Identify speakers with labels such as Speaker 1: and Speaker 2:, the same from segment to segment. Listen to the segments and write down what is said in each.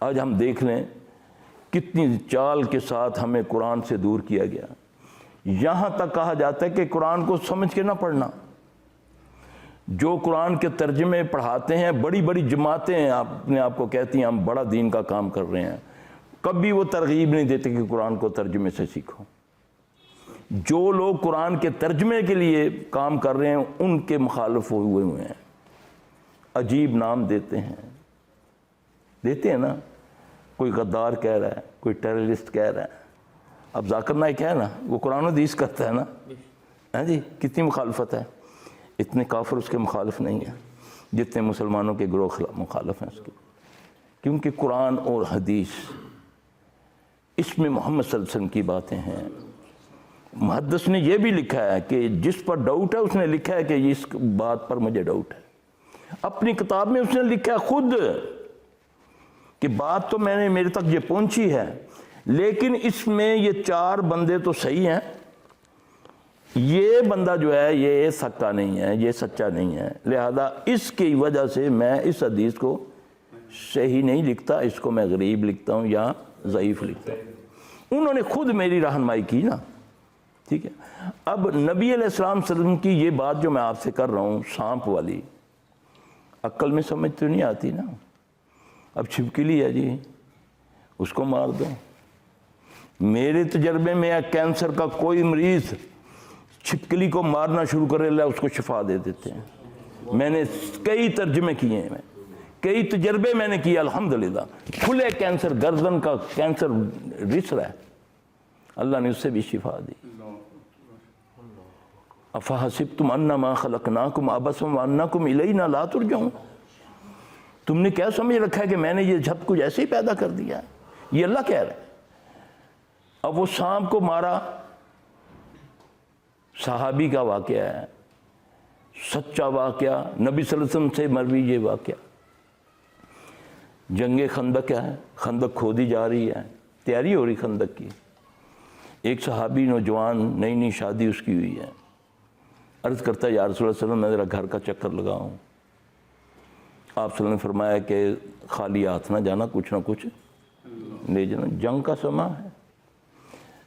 Speaker 1: آج ہم دیکھ لیں کتنی چال کے ساتھ ہمیں قرآن سے دور کیا گیا. یہاں تک کہا جاتا ہے کہ قرآن کو سمجھ کے نہ پڑھنا. جو قرآن کے ترجمے پڑھاتے ہیں بڑی بڑی جماعتیں ہیں اپنے آپ کو کہتی ہیں ہم بڑا دین کا کام کر رہے ہیں, کبھی وہ ترغیب نہیں دیتے کہ قرآن کو ترجمے سے سیکھو. جو لوگ قرآن کے ترجمے کے لیے کام کر رہے ہیں ان کے مخالف ہوئے ہیں, عجیب نام دیتے ہیں نا. کوئی غدار کہہ رہا ہے, کوئی ٹیررسٹ کہہ رہا ہے. اب ذاکر نائک ہے نا, وہ قرآن و حدیث کرتا ہے نا, ہاں جی, کتنی مخالفت ہے. اتنے کافر اس کے مخالف نہیں ہیں جتنے مسلمانوں کے گروہ مخالف ہیں اس کے, کیونکہ قرآن اور حدیث اس میں محمد صلی اللہ علیہ وسلم کی باتیں ہیں. محدث نے یہ بھی لکھا ہے کہ جس پر ڈاؤٹ ہے اس نے لکھا ہے کہ اس بات پر مجھے ڈاؤٹ ہے. اپنی کتاب میں اس نے لکھا ہے خود کہ بات تو میرے تک یہ پہنچی ہے, لیکن اس میں یہ 4 بندے تو صحیح ہیں, یہ بندہ جو ہے یہ سچا نہیں ہے, یہ سچا نہیں ہے, لہذا اس کی وجہ سے میں اس حدیث کو صحیح نہیں لکھتا, اس کو میں غریب لکھتا ہوں یا ضعیف لکھتا ہوں. انہوں نے خود میری رہنمائی کی نا, ٹھیک ہے. اب نبی علیہ السلام صلی اللہ علیہ وسلم کی یہ بات جو میں آپ سے کر رہا ہوں سانپ والی, عقل میں سمجھ تو نہیں آتی نا. اب چھپکلی ہے جی, اس کو مار دو. میرے تجربے میں کینسر کا کوئی مریض چھپکلی کو مارنا شروع کرے اللہ اس کو شفا دے دیتے ہیں. میں نے کئی ترجمے کیے ہیں, کئی تجربے میں نے کیا الحمدللہ. کھلے کینسر, گردن کا کینسر رس رہا ہے, اللہ نے اس سے بھی شفا دی. افحسبتم انما خلقناکم عبثا وانکم الینا لا ترجعون. تم نے کیا سمجھ رکھا ہے کہ میں نے یہ سب کچھ ایسے ہی پیدا کر دیا ہے؟ یہ اللہ کہہ رہا ہے. اب وہ سانپ کو مارا, صحابی کا واقعہ ہے, سچا واقعہ, نبی صلی اللہ علیہ وسلم سے مروی یہ واقعہ. جنگ خندق ہے, خندق کھودی جا رہی ہے, تیاری ہو رہی خندق کی. ایک صحابی نوجوان, نئی شادی اس کی ہوئی ہے, عرض کرتا ہے یا رسول اللہ صلی اللہ علیہ وسلم میں ذرا گھر کا چکر لگاؤں. آپ صلی اللہ علیہ وسلم نے فرمایا کہ خالی ہاتھ نہ جانا, کچھ نہ کچھ لے جانا, جنگ کا سما ہے.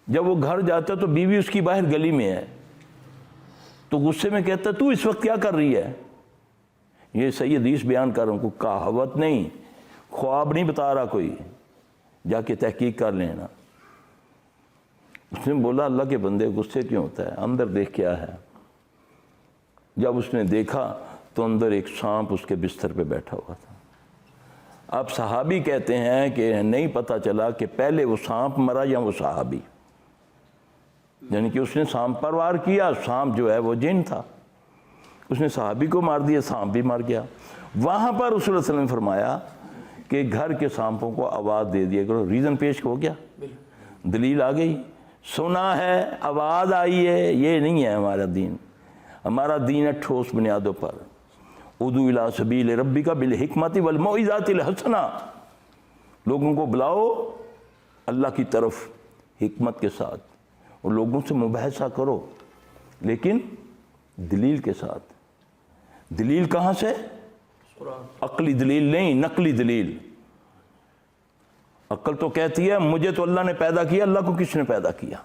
Speaker 1: جب وہ گھر جاتا تو بیوی اس کی باہر گلی میں ہے, تو غصے میں کہتا تو اس وقت کیا کر رہی ہے؟ یہ صحیح حدیث بیان کر رہا ہوں, کوئی کہاوت نہیں, خواب نہیں بتا رہا کوئی, جا کے تحقیق کر لینا. اس نے بولا اللہ کے بندے غصے کیوں ہوتا ہے, اندر دیکھ کیا ہے. جب اس نے دیکھا تو اندر ایک سانپ اس کے بستر پہ بیٹھا ہوا تھا. اب صحابی کہتے ہیں کہ نہیں پتہ چلا کہ پہلے وہ سانپ مرا یا وہ صحابی, یعنی کہ اس نے سانپ پر وار کیا, سانپ جو ہے وہ جن تھا, اس نے صحابی کو مار دیا, سانپ بھی مر گیا. وہاں پر رسول اللہ صلی اللہ علیہ وسلم نے فرمایا کہ گھر کے سانپوں کو آواز دے دیا کرو. ریزن پیش ہو گیا, دلیل آ گئی, سنا ہے, آواز آئی ہے. یہ نہیں ہے ہمارا دین. ہمارا دین ہے ٹھوس بنیادوں پر. ادعو الی سبیل ربک بالحکمت والموعظۃ الحسنہ. لوگوں کو بلاؤ اللہ کی طرف حکمت کے ساتھ, اور لوگوں سے مباحثہ کرو لیکن دلیل کے ساتھ. دلیل کہاں سے؟ عقلی دلیل نہیں, نقلی دلیل. عقل تو کہتی ہے مجھے تو اللہ نے پیدا کیا, اللہ کو کس نے پیدا کیا؟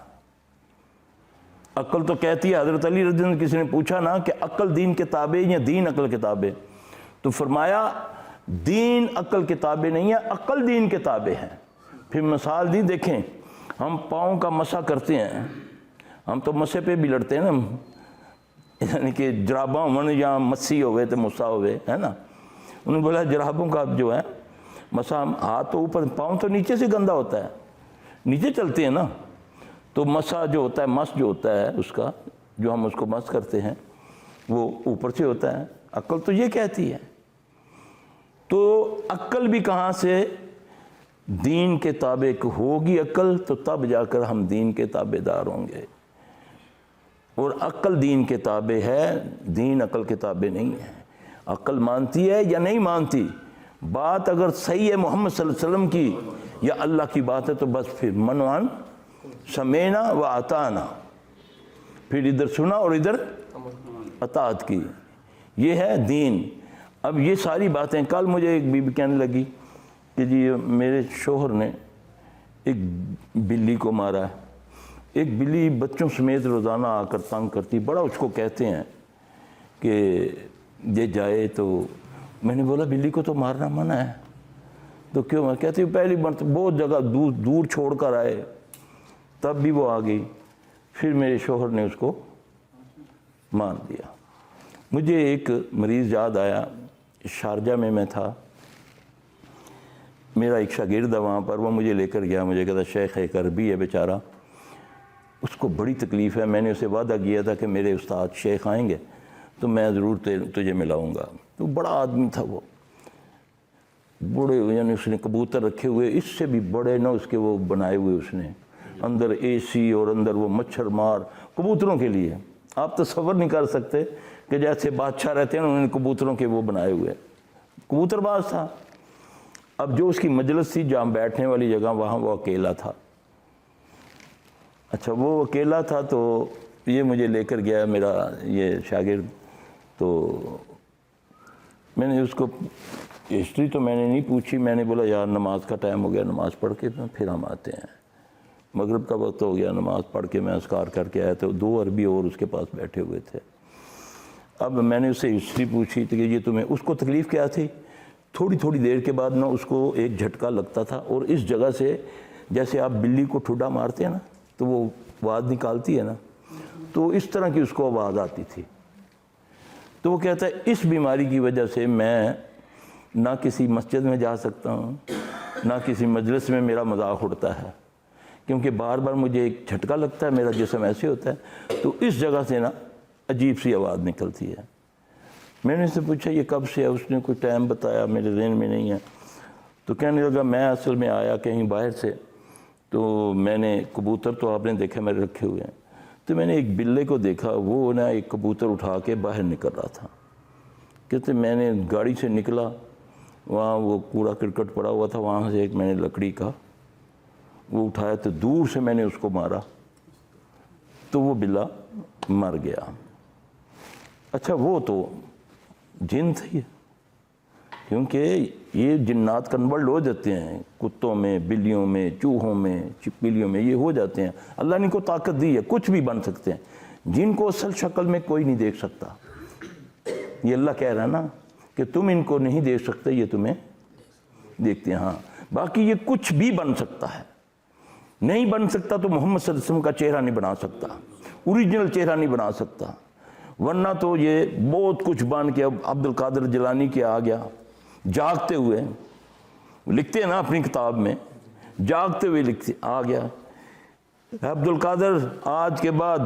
Speaker 1: عقل تو کہتی ہے, حضرت علی رضی اللہ عنہ کسی نے پوچھا نا کہ عقل دین کے تابع یا دین عقل کے تابع, تو فرمایا دین عقل کے تابع نہیں ہے, عقل دین کے تابع ہے. پھر مثال دی, دیکھیں ہم پاؤں کا مسح کرتے ہیں, ہم تو مسے پہ بھی لڑتے ہیں نا, یعنی کہ جراباں من یا مسی ہوئے تو مسا ہوئے, ہے نا. انہوں نے بولا جرابوں کا جو ہے مسا, ہاتھ تو اوپر, پاؤں تو نیچے سے گندا ہوتا ہے, نیچے چلتے ہیں نا, تو مسا جو ہوتا ہے, مس جو ہوتا ہے اس کا, جو ہم اس کو مس کرتے ہیں وہ اوپر سے ہوتا ہے. عقل تو یہ کہتی ہے. تو عقل بھی کہاں سے؟ دین کے تابع ہوگی عقل تو تب جا کر ہم دین کے تابع دار ہوں گے. اور عقل دین کے تابع ہے, دین عقل کے تابع نہیں ہے. عقل مانتی ہے یا نہیں مانتی, بات اگر صحیح ہے محمد صلی اللہ علیہ وسلم کی یا اللہ کی بات ہے تو بس پھر منوان سمینا و اطعنا, پھر ادھر سنا اور ادھر اطاعت کی. یہ ہے دین. اب یہ ساری باتیں, کل مجھے ایک بی بی کہنے لگی کہ جی میرے شوہر نے ایک بلی کو مارا ہے. ایک بلی بچوں سمیت روزانہ آ کر تنگ کرتی, بڑا اس کو کہتے ہیں کہ یہ جائے. تو میں نے بولا بلی کو تو مارنا منع ہے. تو کیوں؟ میں کہتی ہوں پہلی مرتبہ بہت جگہ دور چھوڑ کر آئے تب بھی وہ آ گئی, پھر میرے شوہر نے اس کو مان دیا. مجھے ایک مریض یاد آیا, شارجہ میں تھا, میرا ایک شاگرد ہے وہاں پر, وہ مجھے لے کر گیا. مجھے کہتا شیخ ایک عربی ہے بیچارہ, اس کو بڑی تکلیف ہے, میں نے اسے وعدہ کیا تھا کہ میرے استاد شیخ آئیں گے تو میں ضرور تجھے ملاؤں گا. تو بڑا آدمی تھا وہ, بڑے, یعنی اس نے کبوتر رکھے ہوئے, اس سے بھی بڑے نہ اس کے وہ بنائے ہوئے, اس نے اندر اے سی اور اندر وہ مچھر مار کبوتروں کے لیے. آپ تصور نہیں کر سکتے کہ جیسے بادشاہ رہتے ہیں انہوں نے کبوتروں کے وہ بنائے ہوئے, کبوتر باز تھا. اب جو اس کی مجلس تھی جہاں بیٹھنے والی جگہ, وہاں وہ اکیلا تھا. اچھا وہ اکیلا تھا تو یہ مجھے لے کر گیا میرا یہ شاگرد. تو میں نے اس کو ہسٹری تو میں نے نہیں پوچھی, میں نے بولا یار نماز کا ٹائم ہو گیا, نماز پڑھ کے پھر ہم آتے ہیں. مغرب کا وقت ہو گیا, نماز پڑھ کے میں اذکار کر کے آیا. تو 2 عربی اور اس کے پاس بیٹھے ہوئے تھے. اب میں نے اس سے ہسٹری پوچھی کہ یہ تمہیں, اس کو تکلیف کیا تھی, تھوڑی دیر کے بعد نا اس کو ایک جھٹکا لگتا تھا, اور اس جگہ سے جیسے آپ بلی کو ٹھڈا مارتے ہیں نا تو وہ آواز نکالتی ہے نا, تو اس طرح کی اس کو آواز آتی تھی. تو وہ کہتا ہے اس بیماری کی وجہ سے میں نہ کسی مسجد میں جا سکتا ہوں, نہ کسی مجلس میں میرا مذاق اڑتا ہے, کیونکہ بار بار مجھے ایک جھٹکا لگتا ہے, میرا جسم ایسے ہوتا ہے, تو اس جگہ سے نا عجیب سی آواز نکلتی ہے. میں نے اس سے پوچھا یہ کب سے ہے, اس نے کوئی ٹائم بتایا, میرے ذہن میں نہیں ہے. تو کہنے لگا میں اصل میں آیا کہیں باہر سے, تو میں نے کبوتر تو آپ نے دیکھا میرے رکھے ہوئے ہیں, تو میں نے ایک بلے کو دیکھا, وہ نا ایک کبوتر اٹھا کے باہر نکل رہا تھا. کہتے میں نے گاڑی سے نکلا, وہاں وہ کوڑا کرکٹ پڑا ہوا تھا, وہاں سے ایک میں نے لکڑی کا وہ اٹھایا, تو دور سے میں نے اس کو مارا تو وہ بلا مر گیا. اچھا وہ تو جن تھی, کیونکہ یہ جنات کنورٹ ہو جاتے ہیں, کتوں میں, بلیوں میں, چوہوں میں, چپکلیوں میں, یہ ہو جاتے ہیں. اللہ نے ان کو طاقت دی ہے, کچھ بھی بن سکتے ہیں. جن کو اصل شکل میں کوئی نہیں دیکھ سکتا, یہ اللہ کہہ رہا ہے نا کہ تم ان کو نہیں دیکھ سکتے, یہ تمہیں دیکھتے ہیں. ہاں باقی یہ کچھ بھی بن سکتا ہے. نہیں بن سکتا تو محمد صلی اللہ علیہ وسلم کا چہرہ نہیں بنا سکتا, اوریجنل چہرہ نہیں بنا سکتا, ورنہ تو یہ بہت کچھ بن کے. اب عبد القادر جیلانی کے آ گیا جاگتے ہوئے, لکھتے ہیں نا اپنی کتاب میں, جاگتے ہوئے لکھتے آ گیا, عبد القادر آج کے بعد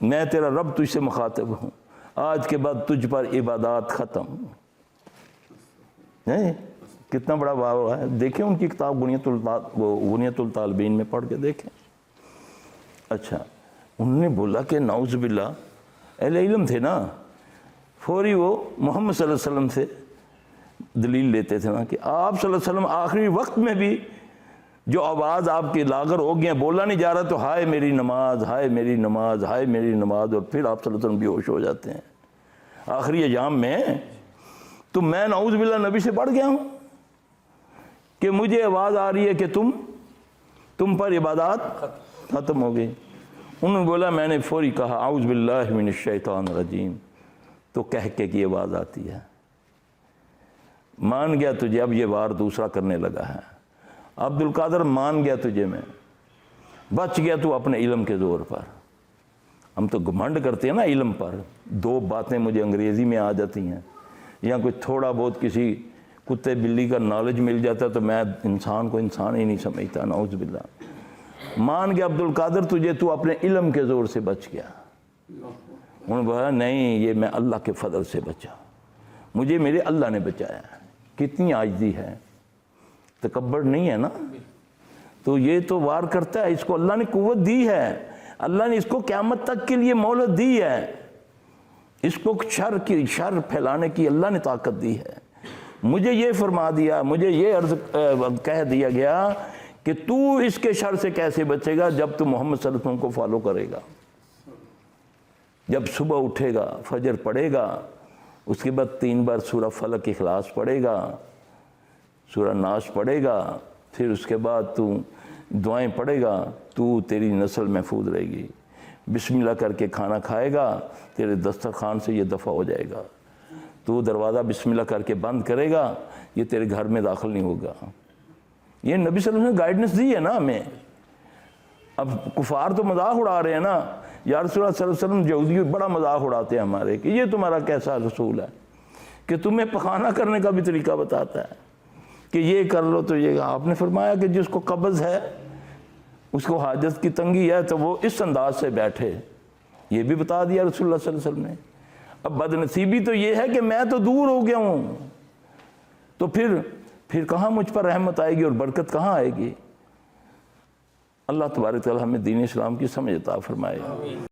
Speaker 1: میں تیرا رب تجھ سے مخاطب ہوں, آج کے بعد تجھ پر عبادات ختم. کتنا بڑا واقعہ ہے, دیکھیں ان کی کتاب غنیت الطالبین میں پڑھ کے دیکھیں. اچھا انہوں نے بولا کہ نعوذ باللہ, اہل علم تھے نا, فوری وہ محمد صلی اللہ علیہ وسلم سے دلیل لیتے تھے نا کہ آپ صلی اللہ علیہ وسلم آخری وقت میں بھی جو آواز آپ کے لاغر ہو گیا, بولا نہیں جا رہا, تو ہائے میری نماز, ہائے میری نماز, ہائے میری نماز, اور پھر آپ صلی اللہ علیہ وسلم بے ہوش ہو جاتے ہیں آخری ایام میں. تو میں نعوذ باللہ نبی سے بڑھ گیا ہوں کہ مجھے آواز آ رہی ہے کہ تم پر عبادات ختم ہو گئی. انہوں نے بولا, میں نے فوری کہا اعوذ باللہ من الشیطان الرجیم, تو کہہ کے کی آواز آتی ہے, مان گیا تجھے, اب یہ وار دوسرا کرنے لگا ہے. عبد القادر مان گیا تجھے میں, بچ گیا تو اپنے علم کے زور پر. ہم تو گھمنڈ کرتے ہیں نا علم پر, 2 باتیں مجھے انگریزی میں آ جاتی ہیں, یا کوئی تھوڑا بہت کسی کتے بلی کا نالج مل جاتا تو میں انسان کو انسان ہی نہیں سمجھتا, نعوذ باللہ. مان گیا عبد القادر تجھے, تو اپنے علم کے زور سے بچ گیا. انہوں نے بولا نہیں, یہ میں اللہ کے فضل سے بچا, مجھے میرے اللہ نے بچایا. کتنی عاجزی ہے, تکبر نہیں ہے نا. تو یہ تو وار کرتا ہے, اس کو اللہ نے قوت دی ہے, اللہ نے اس کو قیامت تک کے لیے مہلت دی ہے, اس کو شر پھیلانے کی اللہ نے طاقت دی ہے. مجھے یہ فرما دیا, مجھے یہ عرض کہہ دیا گیا کہ تو اس کے شر سے کیسے بچے گا جب تو محمد صلی اللہ علیہ وسلم کو فالو کرے گا. جب صبح اٹھے گا, فجر پڑھے گا, اس کے بعد 3 بار سورہ فلق اخلاص پڑھے گا, سورہ ناس پڑھے گا، پھر اس کے بعد تو دعائیں پڑھے گا، تو تیری نسل محفوظ رہے گی۔ بسم اللہ کر کے کھانا کھائے گا، تیرے دسترخوان سے یہ دفع ہو جائے گا۔ تو دروازہ بسم اللہ کر کے بند کرے گا، یہ تیرے گھر میں داخل نہیں ہوگا۔ یہ نبی صلی اللہ علیہ وسلم نے گائیڈنس دی ہے نا ہمیں۔ اب کفار تو مذاق اڑا رہے ہیں نا، یا رسول اللہ صلی اللہ علیہ وسلم یہودی بڑا مذاق اڑاتے ہیں ہمارے کہ یہ تمہارا کیسا رسول ہے کہ تمہیں پخانہ کرنے کا بھی طریقہ بتاتا ہے کہ یہ کر لو تو یہ۔ آپ نے فرمایا کہ جس کو قبض ہے، اس کو حاجت کی تنگی ہے، تو وہ اس انداز سے بیٹھے، یہ بھی بتا دیا رسول اللہ صلی اللہ علیہ وسلم نے۔ اب بدنصیبی تو یہ ہے کہ میں تو دور ہو گیا ہوں، تو پھر کہاں مجھ پر رحمت آئے گی اور برکت کہاں آئے گی؟ اللہ تبارک و تعالی ہمیں دین اسلام کی سمجھ عطا فرمائے۔